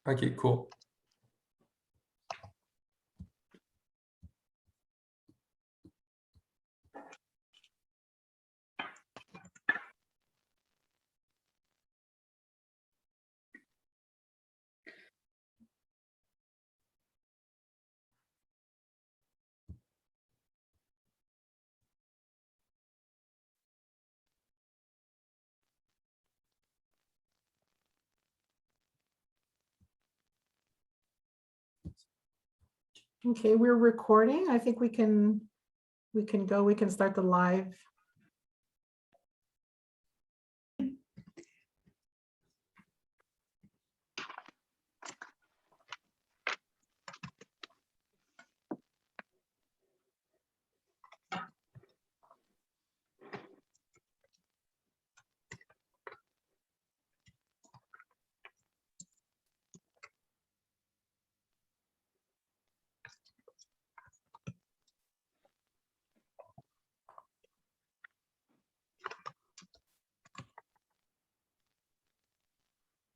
Okay, cool. Okay, we're recording. I think we can go, we can start the live.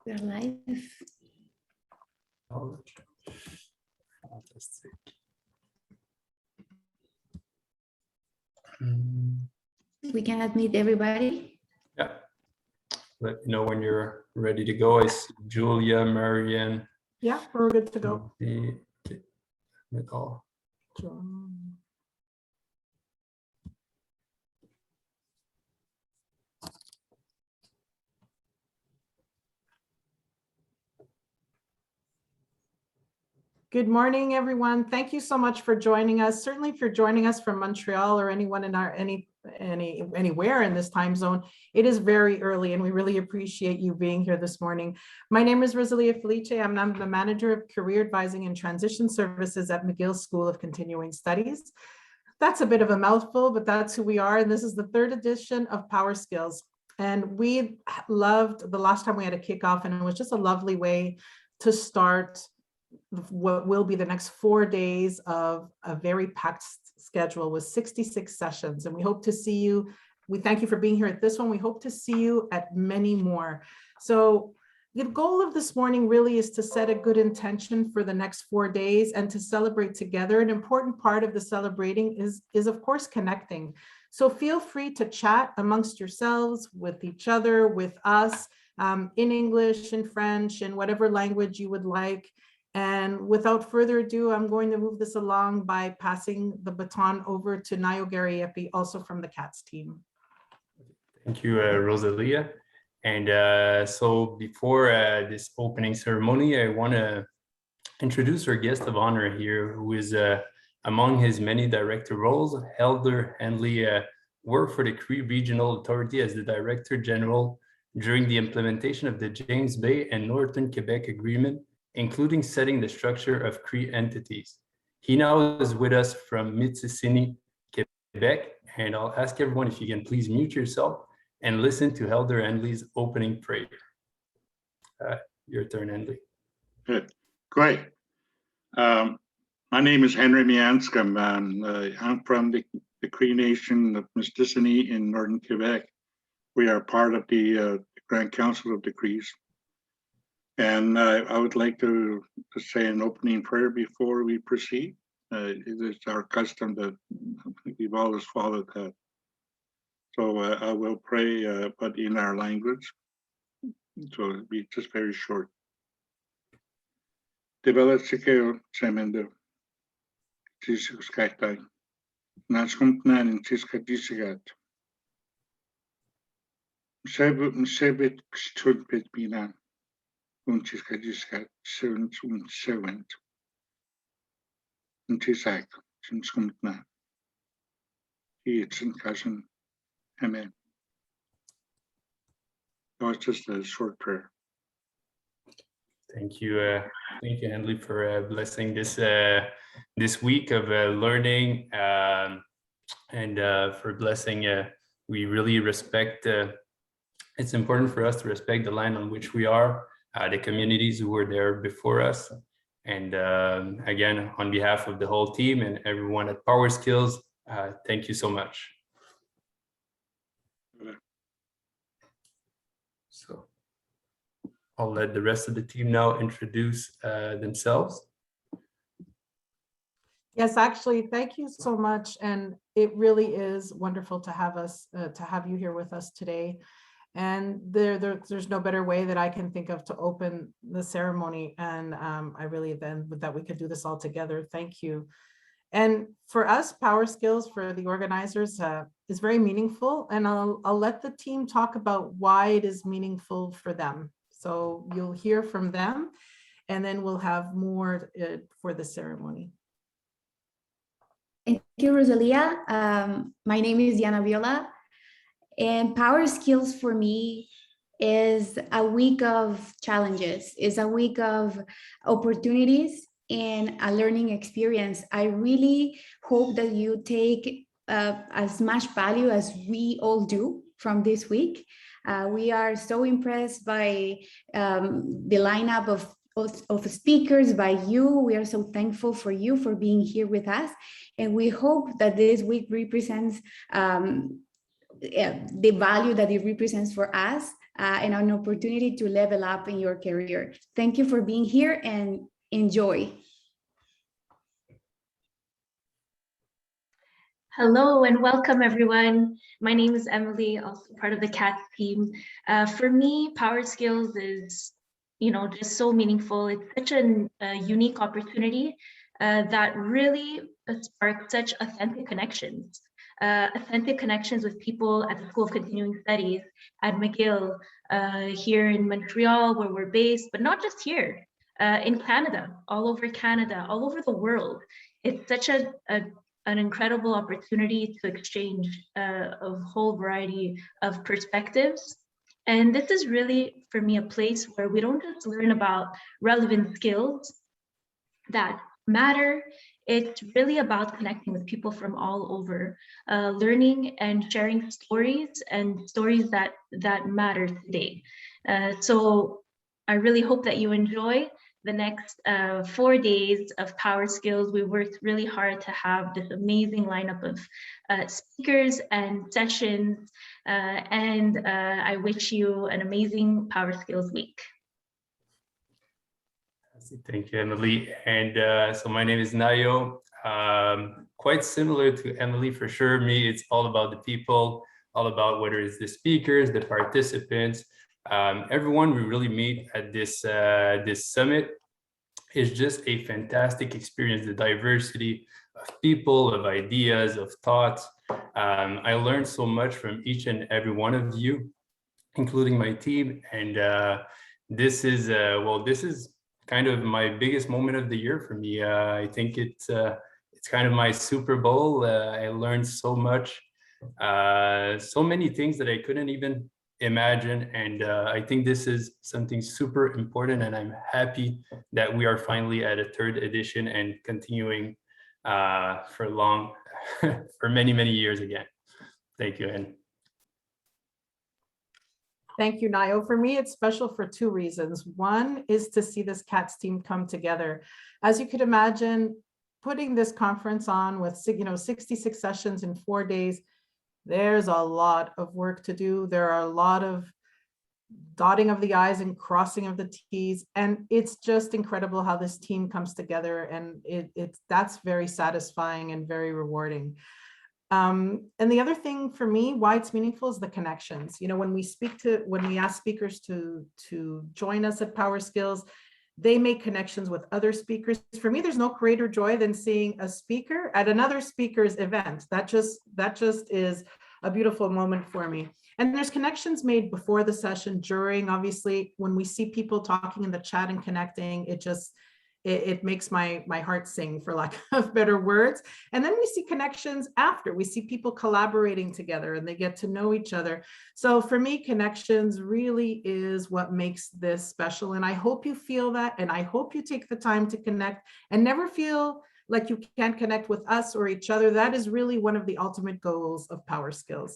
We're live. Oh, fantastic. We can admit everybody. Yeah. Let me know when you're ready to go. I see Julia, Marianne. Yeah, we're good to go. All. Good morning, everyone. Thank you so much for joining us. Certainly if you're joining us from Montreal or anyone in our anywhere in this time zone, it is very early and we really appreciate you being here this morning. My name is Rosalia Felice. I'm the manager of career advising and transition services at McGill School of Continuing Studies. That's a bit of a mouthful, but that's who we are. And this is the third edition of PowerSkills. And we loved the last time we had a kickoff, and it was just a lovely way to start what will be the next 4 days of a very packed schedule with 66 sessions. And we hope to see you. We thank you for being here at this one. We hope to see you at many more. So the goal of this morning really is to set a good intention for the next 4 days and to celebrate together. An important part of the celebrating is of course connecting. So feel free to chat amongst yourselves, with each other, with us, in English, in French, in whatever language you would like. And without further ado, I'm going to move this along by passing the baton over to Nayo Gariepi, also from the CATS team. Thank you, Rosalia. And so before this opening ceremony, I want to introduce our guest of honor here, who is among his many director roles. Elder Henry worked for the Cree Regional Authority as the Director General during the implementation of the James Bay and Northern Quebec Agreement, including setting the structure of Cree entities. He now is with us from Mitsisini, Quebec, and I'll ask everyone if you can please mute yourself and listen to Elder Endley's opening prayer. Your turn, Endley. Good, great. My name is Henry Miansk. I'm from the Cree Nation of Mistissini in Northern Quebec. We are part of the Grand Council of the Crees. And I would like to say an opening prayer before we proceed. It is our custom that we've always followed that. So I will pray, but in our language. So it'll be just very short. Debela Sikeo Semendo. Jesus Kaitai. Naskumpnan in Tiska Disigat. Msebit Stulpit Binan. Untiska Diskat, Servant, Untisak, Sinskumpna. It's in cousin. Amen. That was just a short prayer. Thank you, Endley, for blessing this week of learning and for blessing. We really respect. It's important for us to respect the land on which we are, the communities who were there before us, and again, on behalf of the whole team and everyone at PowerSkills, thank you so much. So, I'll let the rest of the team now introduce themselves. Yes, actually, thank you so much. And it really is wonderful to have you here with us today. And there's no better way that I can think of to open the ceremony. And I really then that we could do this all together. Thank you. And for us, PowerSkills, for the organizers, is very meaningful. And I'll let the team talk about why it is meaningful for them. So you'll hear from them, and then we'll have more for the ceremony. Thank you, Rosalia. My name is Diana Viola, and PowerSkills for me is a week of challenges, is a week of opportunities and a learning experience. I really hope that you take as much value as we all do from this week. We are so impressed by the lineup of speakers, by you. We are so thankful for you for being here with us. And we hope that this week represents the value that it represents for us and an opportunity to level up in your career. Thank you for being here and enjoy. Hello and welcome everyone. My name is Emily, also part of the CATS team. For me, PowerSkills is, just so meaningful. It's such a unique opportunity that really sparks such authentic connections. Authentic connections with people at the School of Continuing Studies, at McGill, here in Montreal, where we're based, but not just here, in Canada, all over the world. It's such an incredible opportunity to exchange a whole variety of perspectives. And this is really, for me, a place where we don't just learn about relevant skills that matter. It's really about connecting with people from all over, learning and sharing stories, and stories that matter today. So I really hope that you enjoy the next 4 days of PowerSkills. We worked really hard to have this amazing lineup of speakers and sessions, and I wish you an amazing PowerSkills week. Thank you, Emily. And so my name is Nayo. Quite similar to Emily, for sure. Me, it's all about the people, all about whether it's the speakers, the participants, everyone we really meet at this summit. Is just a fantastic experience. The diversity of people, of ideas, of thoughts. I learned so much from each and every one of you, including my team. And this is kind of my biggest moment of the year for me. I think it's kind of my Super Bowl. I learned so much, so many things that I couldn't even imagine. And I think this is something super important, and I'm happy that we are finally at a 3rd edition and continuing for many, many years again. Thank you, Anne. Thank you, Nayo. For me, it's special for 2 reasons. One is to see this CATS team come together. As you could imagine, putting this conference on with 66 sessions in 4 days, there's a lot of work to do. There are a lot of dotting of the I's and crossing of the T's. And it's just incredible how this team comes together. And that's very satisfying and very rewarding. And the other thing for me, why it's meaningful, is the connections. When we ask speakers to join us at PowerSkills, they make connections with other speakers. For me, there's no greater joy than seeing a speaker at another speaker's event. That just is a beautiful moment for me. And there's connections made before the session, during. Obviously, when we see people talking in the chat and connecting, it makes my heart sing, for lack of better words. And then we see connections after. We see people collaborating together and they get to know each other. So for me, connections really is what makes this special. And I hope you feel that, and I hope you take the time to connect and never feel like you can't connect with us or each other. That is really one of the ultimate goals of PowerSkills.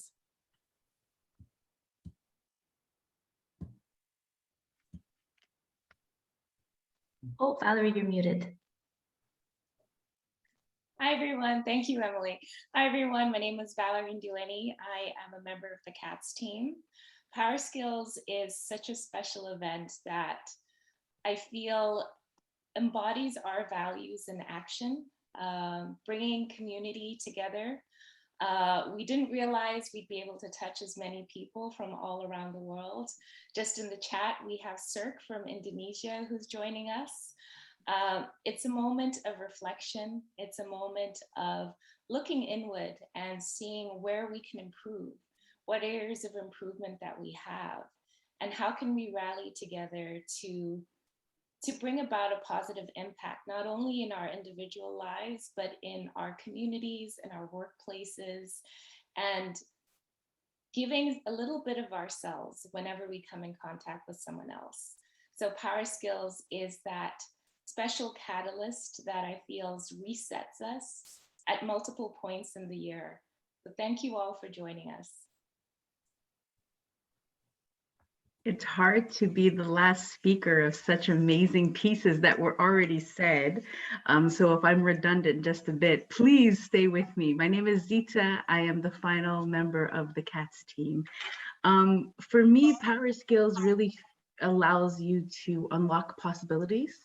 Oh, Valerie, you're muted. Hi, everyone. Thank you, Emily. Hi, everyone. My name is Valerie Delaney. I am a member of the CATS team. PowerSkills is such a special event that I feel embodies our values in action, bringing community together. We didn't realize we'd be able to touch as many people from all around the world. Just in the chat, we have Cirque from Indonesia who's joining us. It's a moment of reflection. It's a moment of looking inward and seeing where we can improve, what areas of improvement that we have, and how can we rally together to bring about a positive impact, not only in our individual lives, but in our communities and our workplaces, and giving a little bit of ourselves whenever we come in contact with someone else. So PowerSkills is that special catalyst that I feel resets us at multiple points in the year. So thank you all for joining us. It's hard to be the last speaker of such amazing pieces that were already said. So if I'm redundant just a bit, please stay with me. My name is Zita. I am the final member of the CATS team. For me, PowerSkills really allows you to unlock possibilities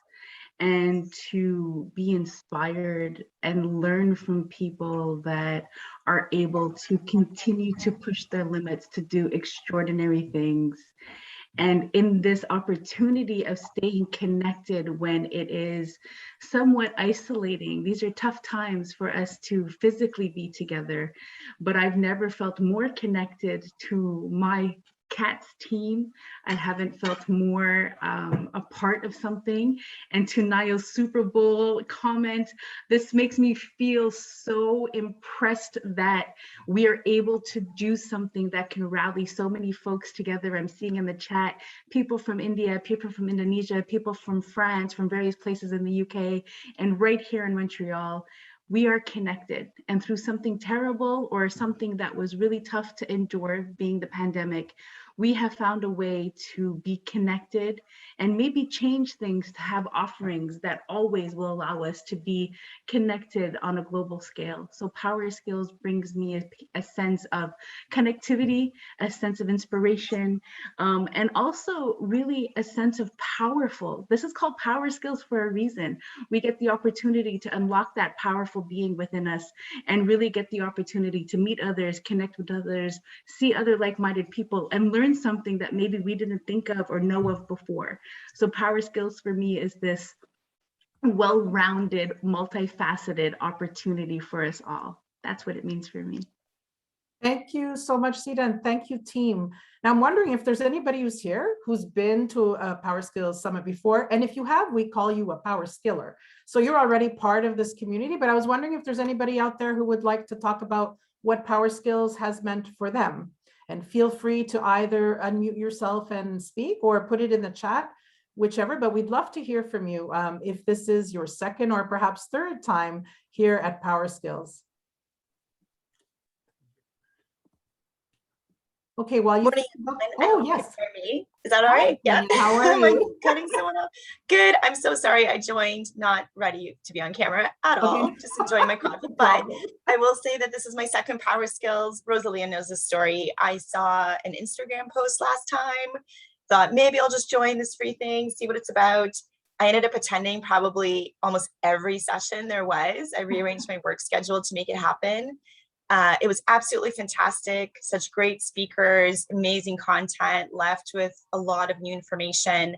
and to be inspired and learn from people that are able to continue to push their limits to do extraordinary things. And in this opportunity of staying connected when it is somewhat isolating, these are tough times for us to physically be together, but I've never felt more connected to my CATS team. I haven't felt more a part of something. And to Niall's Super Bowl comment, this makes me feel so impressed that we are able to do something that can rally so many folks together. I'm seeing in the chat, people from India, people from Indonesia, people from France, from various places in the UK, and right here in Montreal. We are connected, and through something terrible or something that was really tough to endure, being the pandemic, we have found a way to be connected and maybe change things to have offerings that always will allow us to be connected on a global scale. So PowerSkills brings me a sense of connectivity, a sense of inspiration, and also really a sense of powerful. This is called PowerSkills for a reason. We get the opportunity to unlock that powerful being within us and really get the opportunity to meet others, connect with others, see other like-minded people, and learn something that maybe we didn't think of or know of before. So PowerSkills for me is this well-rounded, multifaceted opportunity for us all. That's what it means for me. Thank you so much, Sita, and thank you, team. Now, I'm wondering if there's anybody who's here who's been to a PowerSkills Summit before, and if you have, we call you a PowerSkiller. So you're already part of this community, but I was wondering if there's anybody out there who would like to talk about what PowerSkills has meant for them. And feel free to either unmute yourself and speak or put it in the chat, whichever, but we'd love to hear from you if this is your second or perhaps third time here at PowerSkills. Okay, well, you. Oh, yes. Me. Is that all right? Hi, yeah. How are you? Cutting someone off. Good. I'm so sorry. I joined not ready to be on camera at all. Okay. Just enjoying my coffee. But I will say that this is my second PowerSkills. Rosalia knows the story. I saw an Instagram post last time. Thought maybe I'll just join this free thing, see what it's about. I ended up attending probably almost every session there was. I rearranged my work schedule to make it happen. It was absolutely fantastic. Such great speakers, amazing content, left with a lot of new information.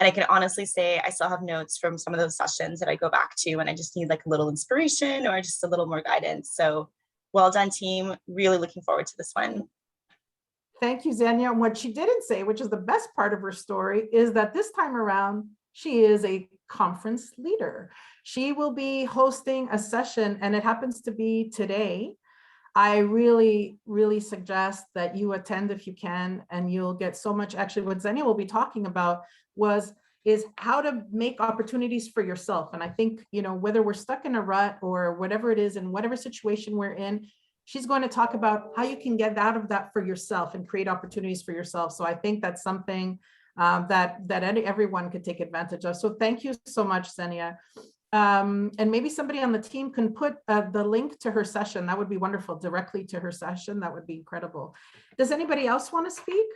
And I can honestly say I still have notes from some of those sessions that I go back to and I just need like a little inspiration or just a little more guidance. So well done, team. Really looking forward to this one. Thank you, Xenia. And what she didn't say, which is the best part of her story, is that this time around, she is a conference leader. She will be hosting a session, and it happens to be today. I really, really suggest that you attend if you can, and you'll get so much. Actually, what Xenia will be talking about is how to make opportunities for yourself. And I think, you know, whether we're stuck in a rut or whatever it is, in whatever situation we're in, she's going to talk about how you can get out of that for yourself and create opportunities for yourself. So I think that's something that everyone could take advantage of. So thank you so much, Xenia. And maybe somebody on the team can put the link to her session. That would be wonderful, directly to her session. That would be incredible. Does anybody else want to speak?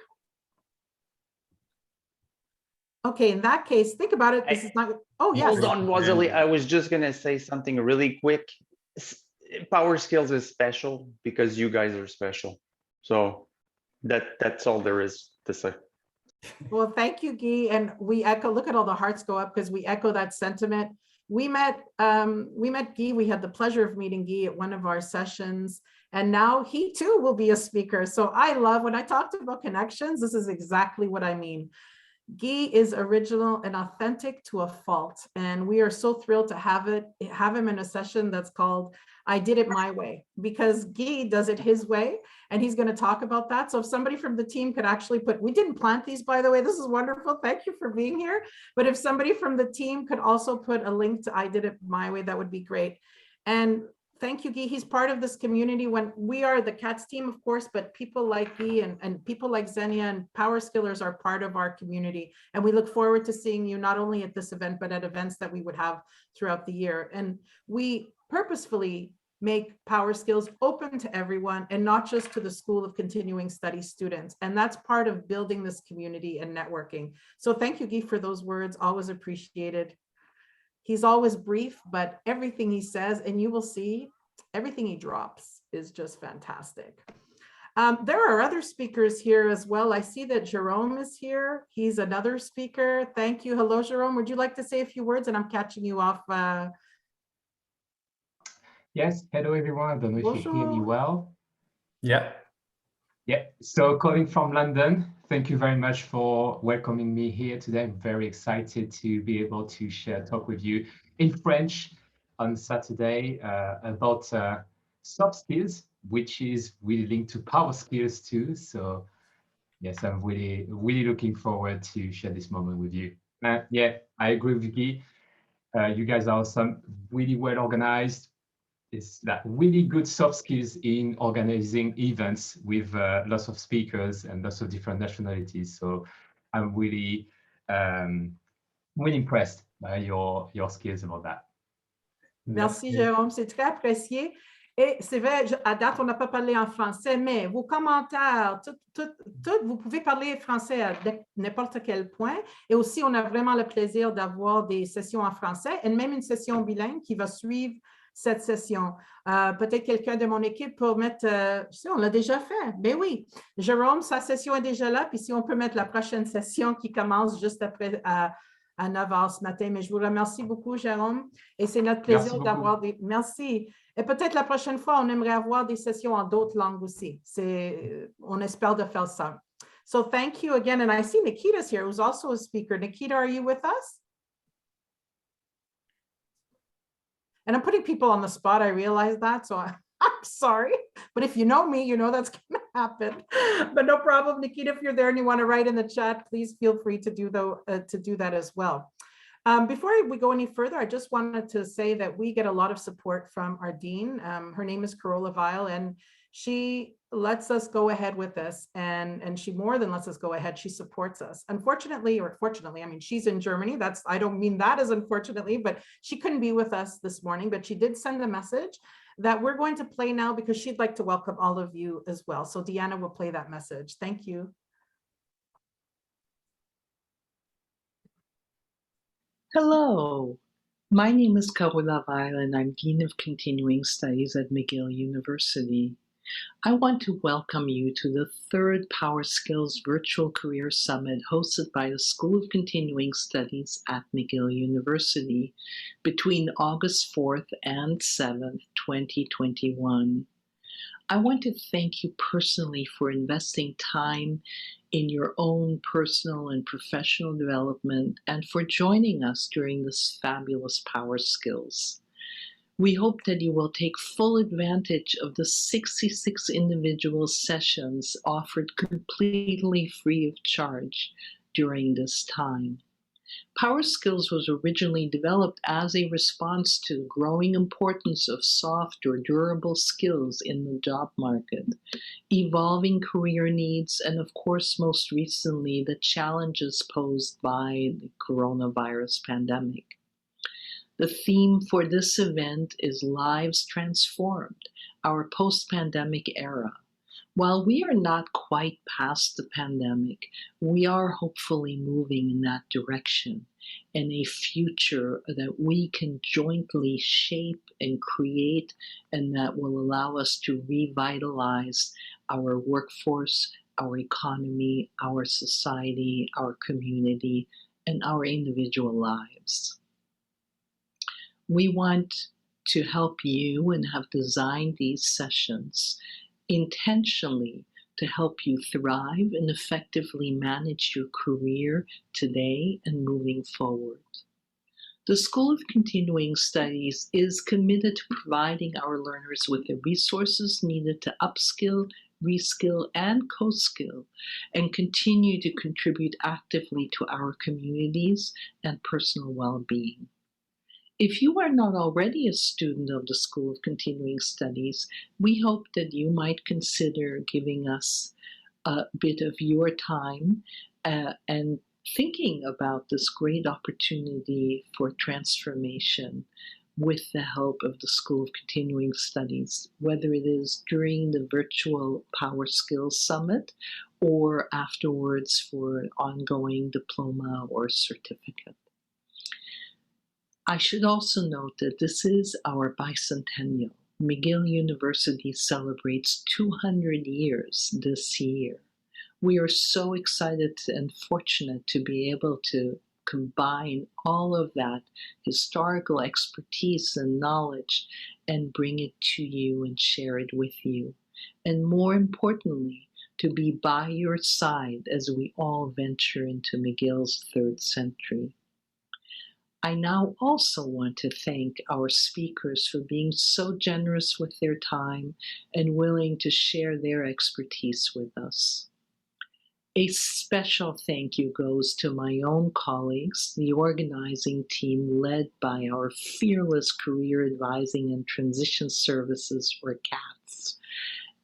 Okay, in that case, think about it. This is not, oh, yes. Hold on, Rosalie. I was just gonna say something really quick. PowerSkills is special because you guys are special. So that's all there is to say. Well, thank you, Guy. And we echo, look at all the hearts go up because we echo that sentiment. We met Guy. We had the pleasure of meeting Guy at one of our sessions. And now he too will be a speaker. So I love, when I talked about connections, this is exactly what I mean. Guy is original and authentic to a fault. And we are so thrilled to have him in a session that's called I Did It My Way, because Guy does it his way, and he's going to talk about that. So if somebody from the team could actually put, we didn't plant these, by the way, this is wonderful. Thank you for being here. But if somebody from the team could also put a link to I Did It My Way, that would be great. And thank you, Guy. He's part of this community. When we are the CATS team, of course, but people like Guy and people like Xenia and PowerSkillers are part of our community. And we look forward to seeing you not only at this event, but at events that we would have throughout the year. And we purposefully make PowerSkills open to everyone and not just to the School of Continuing Studies students. And that's part of building this community and networking. So thank you, Guy, for those words, always appreciated. He's always brief, but everything he says, and you will see, everything he drops is just fantastic. There are other speakers here as well. I see that Jerome is here. He's another speaker. Thank you. Hello, Jerome. Would you like to say a few words? And I'm catching you off. Yes, hello everyone. I don't know if you hear me well. Yeah. Yeah, so calling from London. Thank you very much for welcoming me here today. I'm very excited to be able to share talk with you in French on Saturday about soft skills, which is really linked to power skills too. So yes, I'm really looking forward to share this moment with you. Yeah, I agree with Guy. You guys are awesome, really well organized. It's that really good soft skills in organizing events with lots of speakers and lots of different nationalities. So I'm really impressed by your skills about that. Merci, Jérôme, c'est très apprécié. Et c'est vrai, à date, on n'a pas parlé en français, mais vos commentaires, vous pouvez parler français à n'importe quel point. Et aussi, on a vraiment le plaisir d'avoir des sessions en français et même une session bilingue qui va suivre cette session. Peut-être quelqu'un de mon équipe peut mettre, on l'a déjà fait, mais oui, Jérôme, sa session est déjà là, puis si on peut mettre la prochaine session qui commence juste après à 9h ce matin, mais je vous remercie beaucoup, Jérôme, et c'est notre plaisir d'avoir des... Merci. Et peut-être la prochaine fois, on aimerait avoir des sessions en d'autres langues aussi. On espère de faire ça. So thank you again, and I see Nikita's here, who's also a speaker. Nikita, are you with us? And I'm putting people on the spot, I realize that, so I'm sorry. But if you know me, you know that's gonna happen. But no problem, Nikita, if you're there and you wanna write in the chat, please feel free to do that as well. Before we go any further, I just wanted to say that we get a lot of support from our dean. Her name is Carola Weil, and she lets us go ahead with this, and she more than lets us go ahead. She supports us. Unfortunately, or fortunately, I mean, she's in Germany. I don't mean that as unfortunately, but she couldn't be with us this morning, but she did send a message that we're going to play now because she'd like to welcome all of you as well. So Deanna will play that message. Thank you. Hello, my name is Carola Weil and I'm Dean of Continuing Studies at McGill University. I want to welcome you to the third PowerSkills Virtual Career Summit hosted by the School of Continuing Studies at McGill University between August 4th and 7th, 2021. I want to thank you personally for investing time in your own personal and professional development and for joining us during this fabulous PowerSkills. We hope that you will take full advantage of the 66 individual sessions offered completely free of charge during this time. PowerSkills was originally developed as a response to the growing importance of soft or durable skills in the job market, evolving career needs, and of course, most recently, the challenges posed by the coronavirus pandemic. The theme for this event is Lives Transformed, our post-pandemic era. While we are not quite past the pandemic, we are hopefully moving in that direction, in a future that we can jointly shape and create, and that will allow us to revitalize our workforce, our economy, our society, our community, and our individual lives. We want to help you and have designed these sessions intentionally to help you thrive and effectively manage your career today and moving forward. The School of Continuing Studies is committed to providing our learners with the resources needed to upskill, reskill, and co-skill, and continue to contribute actively to our communities and personal well-being. If you are not already a student of the School of Continuing Studies, we hope that you might consider giving us a bit of your time and thinking about this great opportunity for transformation with the help of the School of Continuing Studies, whether it is during the virtual PowerSkills Summit or afterwards for an ongoing diploma or certificate. I should also note that this is our bicentennial. McGill University celebrates 200 years this year. We are so excited and fortunate to be able to combine all of that historical expertise and knowledge and bring it to you and share it with you. And more importantly, to be by your side as we all venture into McGill's third century. I now also want to thank our speakers for being so generous with their time and willing to share their expertise with us. A special thank you goes to my own colleagues, the organizing team led by our fearless Career Advising and Transition Services, or CATS.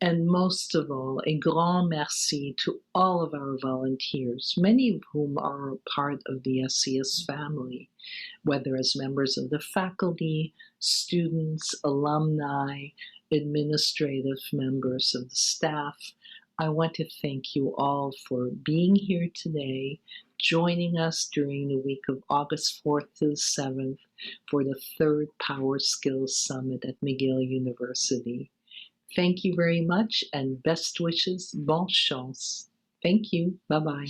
And most of all, a grand merci to all of our volunteers, many of whom are part of the SCS family, whether as members of the faculty, students, alumni, administrative members of the staff. I want to thank you all for being here today, joining us during the week of August 4th to the 7th for the third PowerSkills Summit at McGill University. Thank you very much and best wishes, bonne chance. Thank you, bye-bye.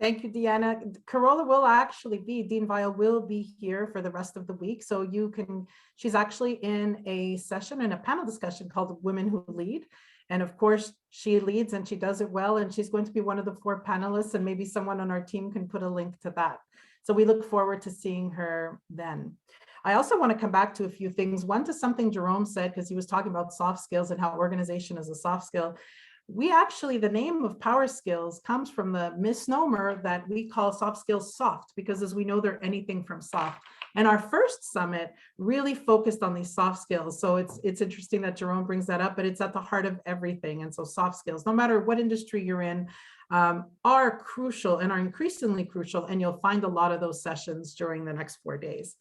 Thank you, Deanna. Carola will actually be, Dean Weil will be here for the rest of the week. So you can, she's actually in a session, in a panel discussion called Women Who Lead. And of course, she leads and she does it well. And she's going to be one of the 4 panelists, and maybe someone on our team can put a link to that. So we look forward to seeing her then. I also want to come back to a few things. One, to something Jerome said, because he was talking about soft skills and how organization is a soft skill. We actually, the name of PowerSkills comes from the misnomer that we call soft skills soft, because as we know, they're anything from soft. And our first summit really focused on these soft skills. So it's interesting that Jerome brings that up, but it's at the heart of everything. And so soft skills, no matter what industry you're in, are crucial and are increasingly crucial. And you'll find a lot of those sessions during the next 4 days.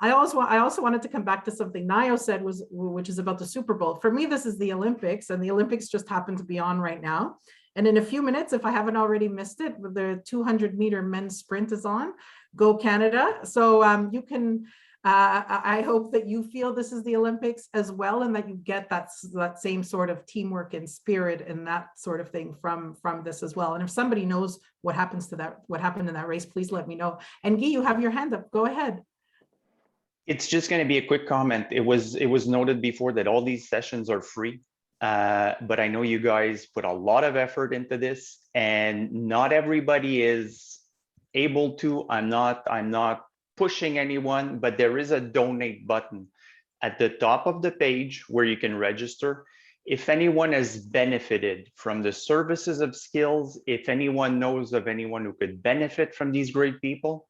I also wanted to come back to something Nayo said, which is about the Super Bowl. For me, this is the Olympics, and the Olympics just happen to be on right now. And in a few minutes, if I haven't already missed it, the 200-meter men's sprint is on. Go Canada. So you can, I hope that you feel this is the Olympics as well, and that you get that same sort of teamwork and spirit and that sort of thing from this as well. And if somebody knows what happened in that race, please let me know. And Guy, you have your hand up. Go ahead. It's just going to be a quick comment. It was noted before that all these sessions are free, but I know you guys put a lot of effort into this, and not everybody is able to. I'm not pushing anyone, but there is a donate button at the top of the page where you can register. If anyone has benefited from the services of skills, if anyone knows of anyone who could benefit from these great people,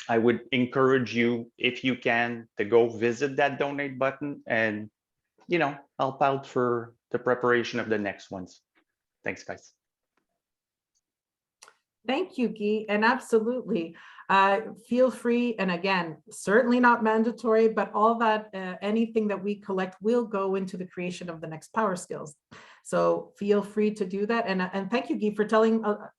I would encourage you, if you can, to go visit that donate button and, help out for the preparation of the next ones. Thanks, guys. Thank you, Guy, and absolutely. Feel free, and again, certainly not mandatory, but all that, anything that we collect will go into the creation of the next PowerSkills. So feel free to do that. And thank you, Guy, for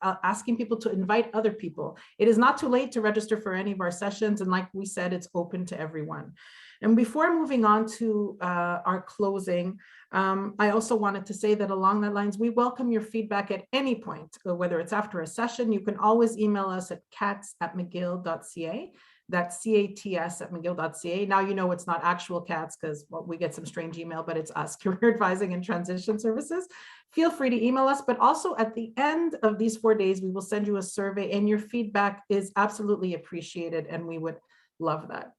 asking people to invite other people. It is not too late to register for any of our sessions. And like we said, it's open to everyone. And before moving on to our closing, I also wanted to say that along that lines, we welcome your feedback at any point, whether it's after a session. You can always email us at cats@mcgill.ca. That's CATS@mcgill.ca. Now you know it's not actual cats, because we get some strange email, but it's us, Career Advising and Transition Services. Feel free to email us, but also at the end of these 4 days, we will send you a survey, and your feedback is absolutely appreciated, and we would love that.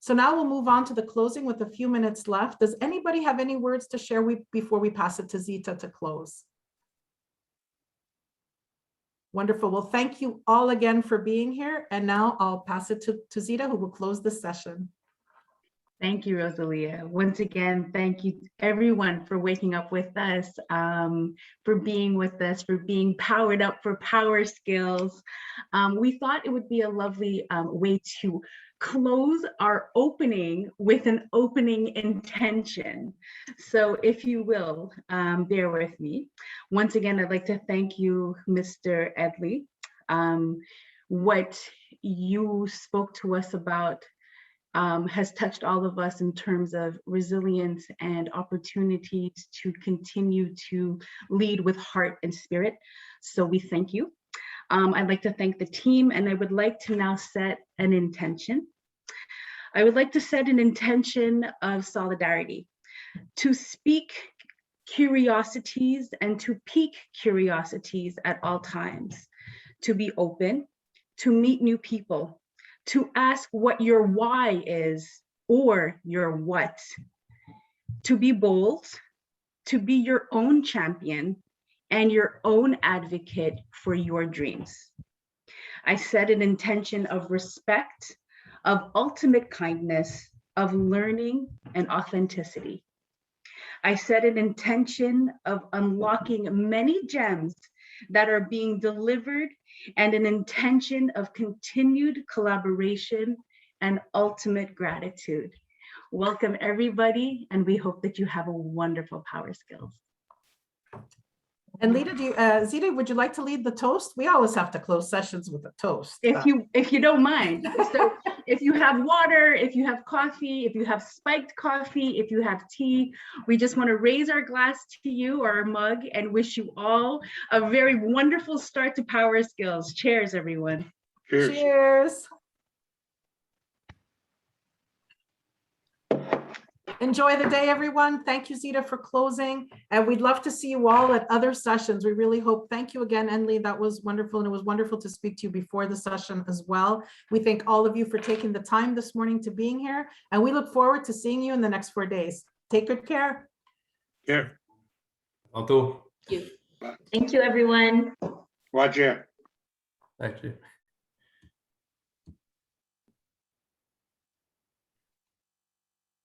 So now we'll move on to the closing with a few minutes left. Does anybody have any words to share before we pass it to Zita to close? Wonderful. Well, thank you all again for being here. And now I'll pass it to Zita, who will close the session. Thank you, Rosalia. Once again, thank you everyone for waking up with us, for being with us, for being powered up for PowerSkills. We thought it would be a lovely way to close our opening with an opening intention. So if you will, bear with me. Once again, I'd like to thank you, Mr. Endley. What you spoke to us about has touched all of us in terms of resilience and opportunities to continue to lead with heart and spirit. So we thank you. I'd like to thank the team, and I would like to now set an intention. I would like to set an intention of solidarity, to speak curiosities and to pique curiosities at all times, to be open, to meet new people, to ask what your why is or your what, to be bold, to be your own champion and your own advocate for your dreams. I set an intention of respect, of ultimate kindness, of learning and authenticity. I set an intention of unlocking many gems that are being delivered and an intention of continued collaboration and ultimate gratitude. Welcome everybody, and we hope that you have a wonderful PowerSkills. And Zita, would you like to lead the toast? We always have to close sessions with a toast. If you don't mind. So if you have water, if you have coffee, if you have spiked coffee, if you have tea, we just want to raise our glass to you or our mug and wish you all a very wonderful start to PowerSkills. Cheers, everyone. Cheers. Cheers. Enjoy the day, everyone. Thank you, Zita, for closing. And we'd love to see you all at other sessions. We really hope. Thank you again, Endley. That was wonderful. And it was wonderful to speak to you before the session as well. We thank all of you for taking the time this morning to being here. And we look forward to seeing you in the next 4 days. Take good care. Care. Alto. Thank you, everyone. Watch out. Thank you.